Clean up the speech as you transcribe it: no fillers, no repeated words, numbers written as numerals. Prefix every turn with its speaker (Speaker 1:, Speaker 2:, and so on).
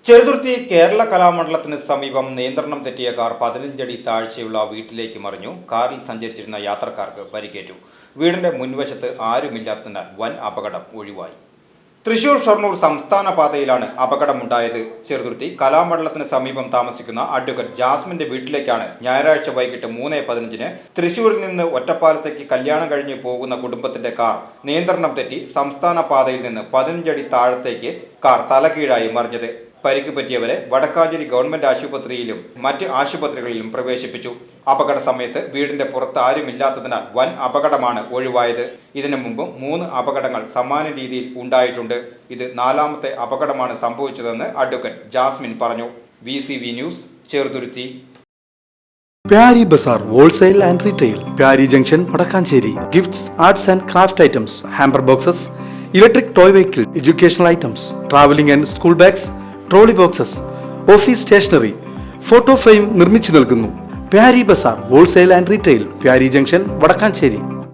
Speaker 1: ചെറുതുരുത്തി കേരള കലാമണ്ഡലത്തിന് സമീപം നിയന്ത്രണം തെറ്റിയ കാർ 15 അടി താഴ്ചയുള്ള വീട്ടിലേക്ക് മറിഞ്ഞു. കാറിൽ സഞ്ചരിച്ചിരുന്ന യാത്രക്കാർക്ക് പരിക്കേറ്റു. വീടിന്റെ മുൻവശത്ത് ആരുമില്ലാത്തതിനാൽ വൻ അപകടം ഒഴിവായി. തൃശൂർ ഷൊർണൂർ സംസ്ഥാന പാതയിലാണ് അപകടമുണ്ടായത്. ചെറുതുരുത്തി കലാമണ്ഡലത്തിന് സമീപം താമസിക്കുന്ന അഡ്വക്കേറ്റ് ജാസ്മിന്റെ വീട്ടിലേക്കാണ് ഞായറാഴ്ച വൈകിട്ട് 3:15 തൃശൂരിൽ നിന്ന് ഒറ്റപ്പാലത്തേക്ക് കല്യാണം കഴിഞ്ഞ് പോകുന്ന കുടുംബത്തിന്റെ കാർ നിയന്ത്രണം തെറ്റി സംസ്ഥാന പാതയിൽ നിന്ന് 15 അടി താഴത്തേക്ക് കാർ തലകീഴായി മറിഞ്ഞത്. പരിക്ക് പറ്റിയവരെ വടക്കാഞ്ചേരി ഗവൺമെന്റ് ആശുപത്രിയിലും മറ്റ് ആശുപത്രികളിലും പ്രവേശിപ്പിച്ചു. അപകട സമയത്ത് വീടിന്റെ പുറത്ത് ആരുമില്ലാത്തതിനാൽ വൻ അപകടമാണ് ഒഴിവായത്. ഇതിനു മുമ്പും 3 അപകടങ്ങൾ സമാന രീതിയിൽ ഉണ്ടായിട്ടുണ്ട്. ഇത് 4ാമത്തെ അപകടമാണ് സംഭവിച്ചതെന്ന് അഡ്വക്കേറ്റ് ജാസ്മിൻ പറഞ്ഞു. VCV news, Cheruthuruthy.
Speaker 2: Pyari bazaar wholesale and retail, Pyari junction, Vadakkanchery. Gifts, arts and craft items, hamper boxes, electric toy vehicle, educational items, travelling and school bags, trolley boxes, office stationery, photo frame നിർമ്മിച്ചു നൽകുന്നു. Pyari bazaar wholesale and retail, Pyari junction, Vadakkanchery.